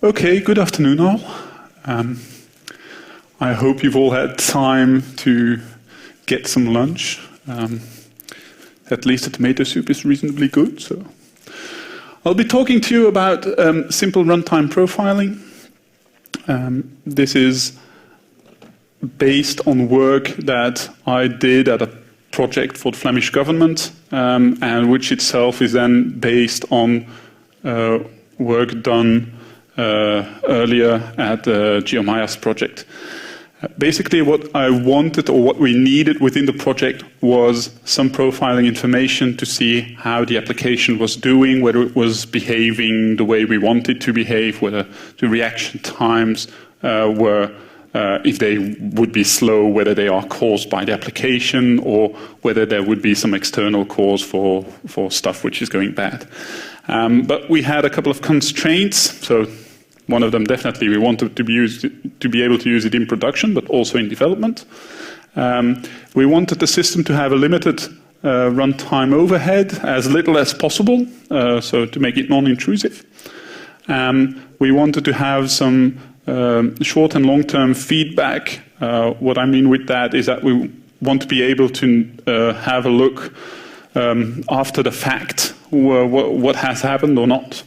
Okay, good afternoon all. I hope you've all had time to get some lunch. At least the tomato soup is reasonably good. So, I'll be talking to you about simple runtime profiling. This is based on work that I did at a project for the Flemish government, and which itself is then based on work done earlier at the GeoMaya's project. Basically what I wanted, or what we needed within the project, was some profiling information to see how the application was doing, whether it was behaving the way we wanted to behave, whether the reaction times were, if they would be slow, whether they are caused by the application, or whether there would be some external cause for stuff which is going bad. But we had a couple of constraints. So one of them, definitely, we wanted to be able to use it in production, but also in development. We wanted the system to have a limited runtime overhead, as little as possible, so to make it non-intrusive. We wanted to have some short and long-term feedback. What I mean with that is that we want to be able to have a look after the fact, what has happened or not.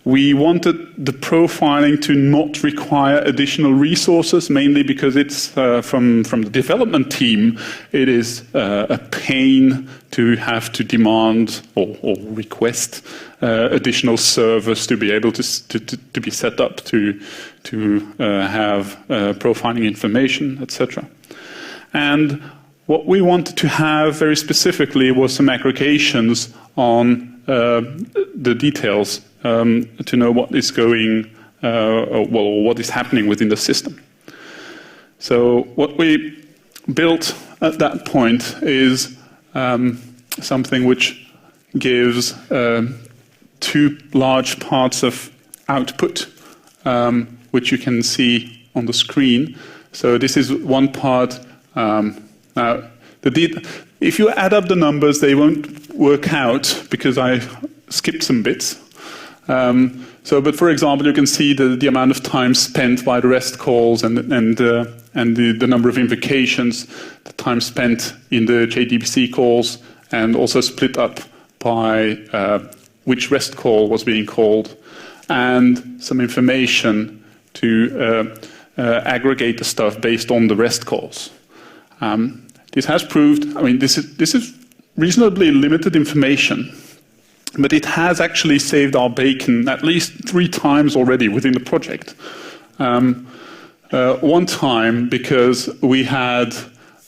We wanted the profiling to not require additional resources, mainly because it's from the development team, it is a pain to have to demand or request additional servers to be able to be set up to have profiling information, etc. And what we wanted to have very specifically was some aggregations on the details to know what is going, what is happening within the system. So what we built at that point is something which gives two large parts of output, which you can see on the screen. So this is one part. Now, if you add up the numbers, they won't work out because I skipped some bits. But for example, you can see the amount of time spent by the REST calls and the number of invocations, the time spent in the JDBC calls, and also split up by which REST call was being called, and some information to aggregate the stuff based on the REST calls. This has proved, I mean, this is reasonably limited information, but it has actually saved our bacon at least 3 times already within the project. One time because we had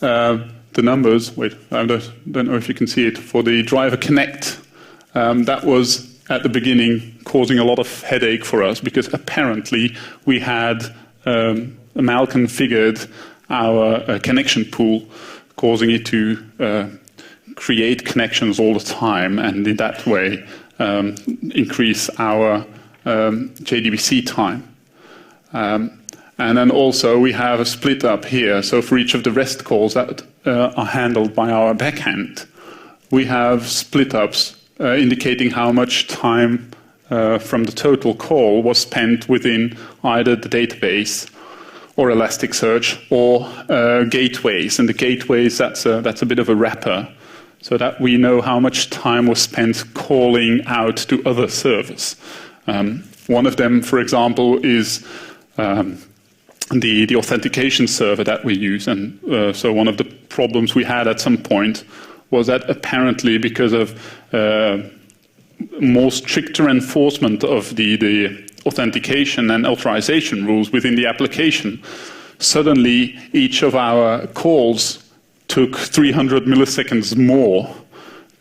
the numbers, wait, I don't know if you can see it, for the driver connect. That was at the beginning causing a lot of headache for us because apparently we had malconfigured our connection pool, causing it to create connections all the time, and in that way increase our JDBC time. And then also we have a split up here. So for each of the REST calls that are handled by our backend, we have split ups indicating how much time from the total call was spent within either the database or Elasticsearch, or gateways. And the gateways, that's a bit of a wrapper, so that we know how much time was spent calling out to other servers. One of them, for example, is the authentication server that we use. And so one of the problems we had at some point was that apparently because of more stricter enforcement of the authentication and authorization rules within the application, suddenly each of our calls took 300 milliseconds more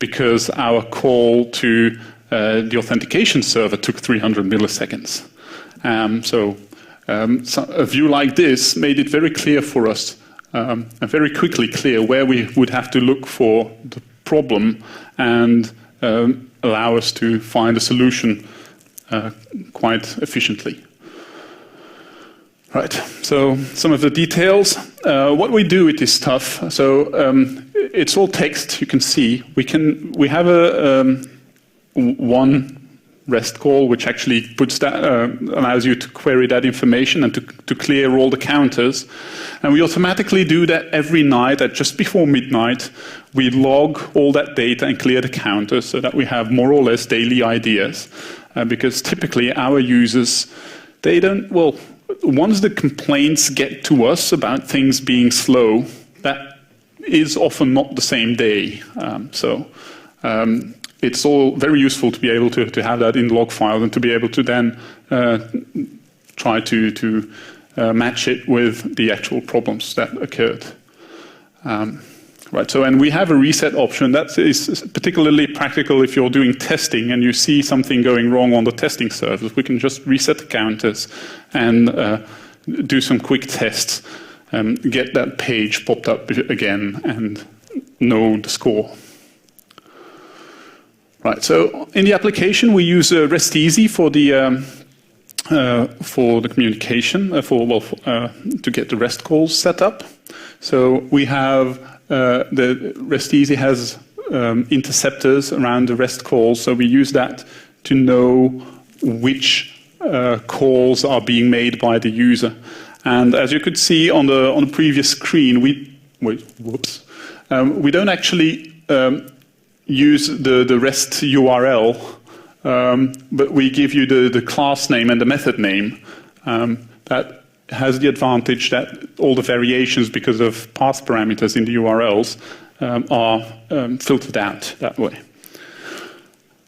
because our call to the authentication server took 300 milliseconds. So a view like this made it very clear for us, and very quickly clear where we would have to look for the problem and allow us to find a solution quite efficiently. Right, so some of the details. What we do with this stuff, so it's all text, you can see. We have one REST call, which actually puts that, allows you to query that information and to clear all the counters. And we automatically do that every night at just before midnight. We log all that data and clear the counters so that we have more or less daily ideas. Because typically our users, they don't, well, once the complaints get to us about things being slow, that is often not the same day. It's all very useful to be able to have that in log files and to be able to then try to match it with the actual problems that occurred. Right, so and we have a reset option that is particularly practical if you're doing testing and you see something going wrong on the testing service. We can just reset the counters and do some quick tests, get that page popped up again and know the score. Right, so in the application we use REST Easy for the communication, to get the REST calls set up. So we have the REST Easy has interceptors around the REST calls, so we use that to know which calls are being made by the user. And as you could see on the previous screen, we don't actually use the REST URL, but we give you the class name and the method name. That has the advantage that all the variations because of path parameters in the URLs are filtered out that way.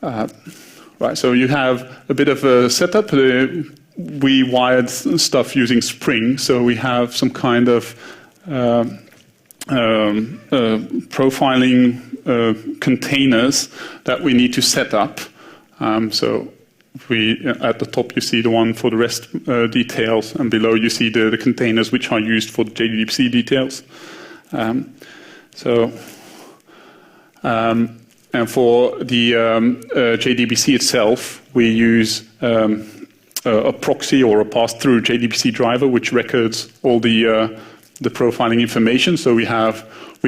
Right, so you have a bit of a setup. We wired stuff using Spring, so we have some kind of profiling containers that we need to set up. So at the top you see the one for the REST details, and below you see the containers which are used for the JDBC details. And for the JDBC itself, we use a proxy or a pass-through JDBC driver which records all the profiling information. So we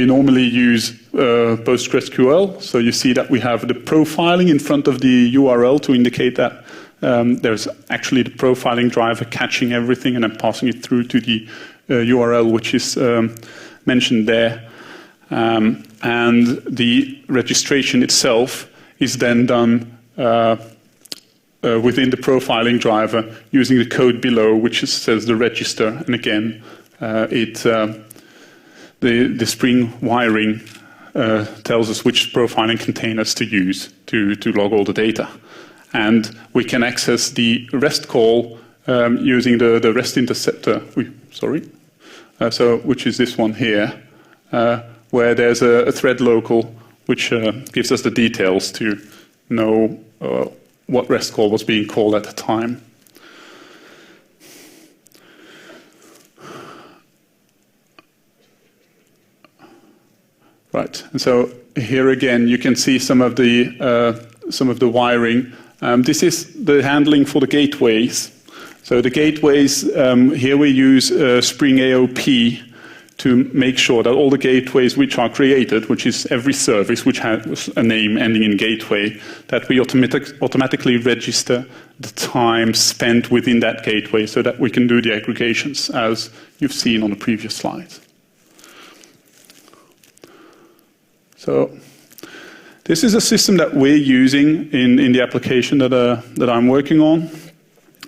normally use PostgreSQL. So you see that we have the profiling in front of the URL to indicate that there's actually the profiling driver catching everything and then passing it through to the URL which is mentioned there. And the registration itself is then done within the profiling driver using the code below, which says the register. And again, the Spring wiring tells us which profiling containers to use to log all the data. And we can access the REST call using the REST interceptor, which is this one here, where there's a thread local which gives us the details to know what REST call was being called at the time. Right, and so here again you can see some of the wiring. This is the handling for the gateways. So the gateways, here we use Spring AOP to make sure that all the gateways which are created, which is every service which has a name ending in gateway, that we automatically register the time spent within that gateway so that we can do the aggregations as you've seen on the previous slides. So this is a system that we're using in the application that I'm working on.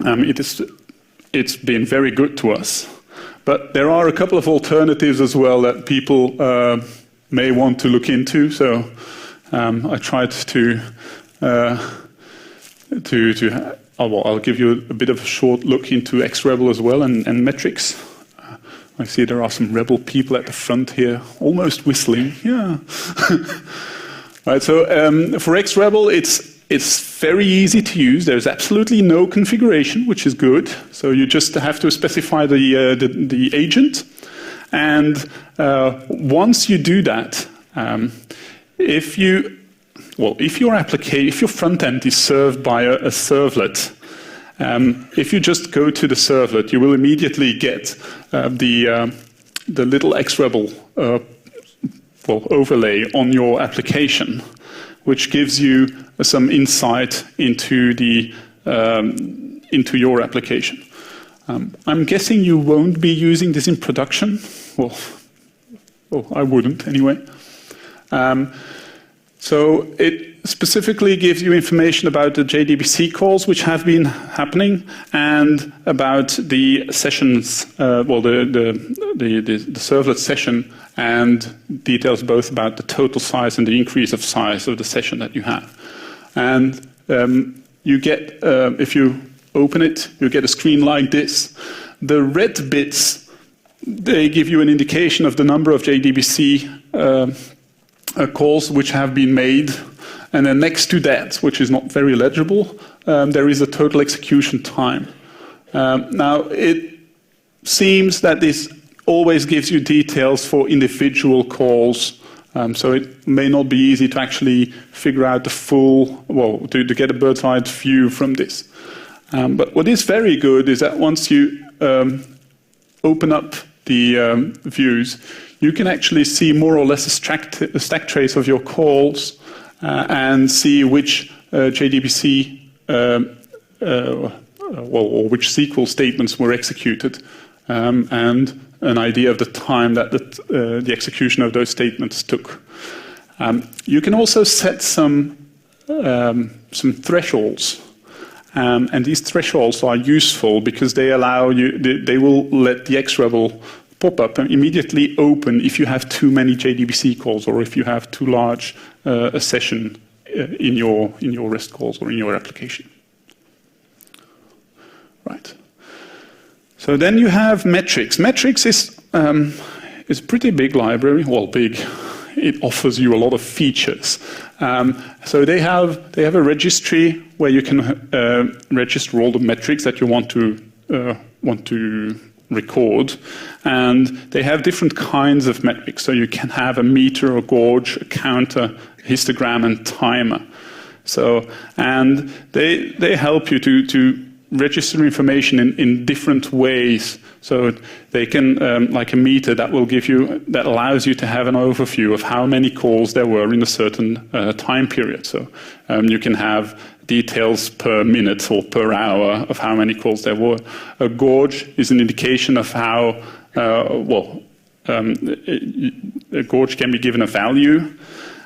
It's been very good to us. But there are a couple of alternatives as well that people may want to look into. So I tried I'll give you a bit of a short look into ExRebel as well and metrics. I see there are some Rebel people at the front here, almost whistling. Yeah. Right. So for ExRebel, it's very easy to use. There's absolutely no configuration, which is good. So you just have to specify the agent, and once you do that, if your front end is served by a servlet, if you just go to the servlet, you will immediately get the little ExRebel overlay on your application. which gives you some insight into into your application. I'm guessing you won't be using this in production. Well, I wouldn't anyway. So it specifically gives you information about the JDBC calls which have been happening and about the sessions, the servlet session, and details both about the total size and the increase of size of the session that you have. And you get, if you open it, you get a screen like this. The red bits, they give you an indication of the number of JDBC calls which have been made. And then next to that, which is not very legible, there is a total execution time. Now, it seems that this always gives you details for individual calls, so it may not be easy to actually figure out the full, well, to get a bird's eye view from this. But what is very good is that once you open up the views, you can actually see more or less a stack trace of your calls and see which JDBC or which SQL statements were executed, and an idea of the time that the execution of those statements took. You can also set some thresholds, and these thresholds are useful because they allow you. They will let the ExRebel pop up and immediately open if you have too many JDBC calls or if you have too large a session in your REST calls or in your application. Right. So then you have metrics. Metrics is a pretty big library. Well, big. It offers you a lot of features. So they have a registry where you can register all the metrics that you want to record, and they have different kinds of metrics. So you can have a meter, a gauge, a counter, histogram, and timer. So, and they help you to register information in different ways. So they can, like a meter, that allows you to have an overview of how many calls there were in a certain time period. So you can have details per minute or per hour of how many calls there were. A gauge is an indication of how, a gauge can be given a value,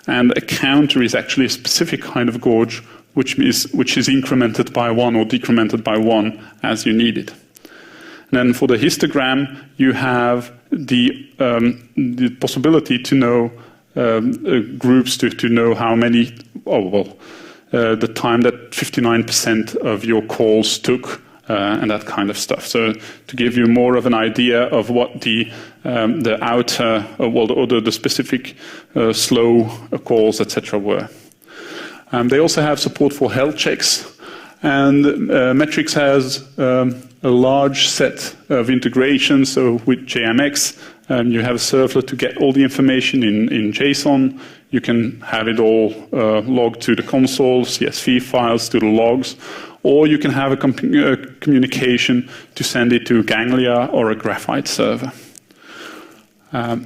and a counter is actually a specific kind of gauge which is incremented by 1 or decremented by 1 as you need it. And then for the histogram, you have the possibility to know groups, to know how many, the time that 59% of your calls took, and that kind of stuff. So to give you more of an idea of what the outer, or the specific slow calls, etc. were. They also have support for health checks, and metrics has a large set of integrations. So with JMX, you have a servlet to get all the information in JSON. You can have it all logged to the console, CSV files to the logs, or you can have a communication to send it to Ganglia or a Graphite server. A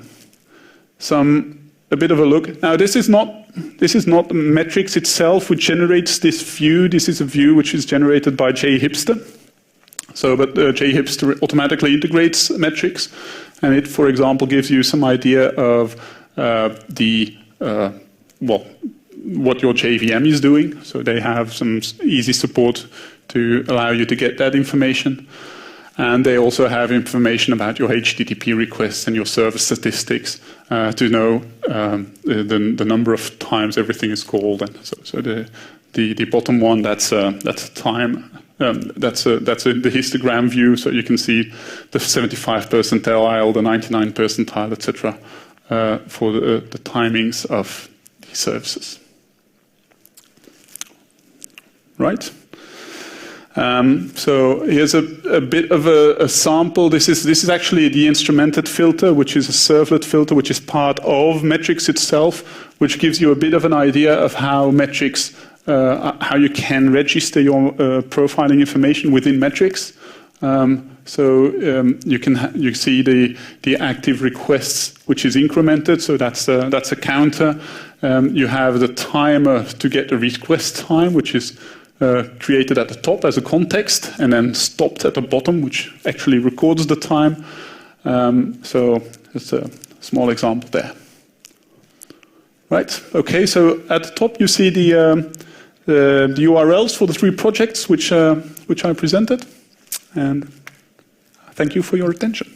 bit of a look. Now, this is not metrics itself which generates this view. This is a view which is generated by JHipster. So, but JHipster automatically integrates metrics, and it, for example, gives you some idea of what your JVM is doing. So they have some easy support to allow you to get that information. And they also have information about your HTTP requests and your service statistics to know the number of times everything is called. And so the bottom one, that's time. That's the histogram view, so you can see the 75 percentile, the 99 percentile, etc. For the timings of the services. Right? So here's a bit of a sample. This is actually the instrumented filter, which is a servlet filter, which is part of metrics itself, which gives you a bit of an idea of how metrics, how you can register your profiling information within metrics. So you see the active requests, which is incremented. So that's a counter. You have the timer to get the request time, which is created at the top as a context, and then stopped at the bottom, which actually records the time. So it's a small example there. Right. Okay. So at the top you see the URLs for the 3 projects which I presented, and thank you for your attention.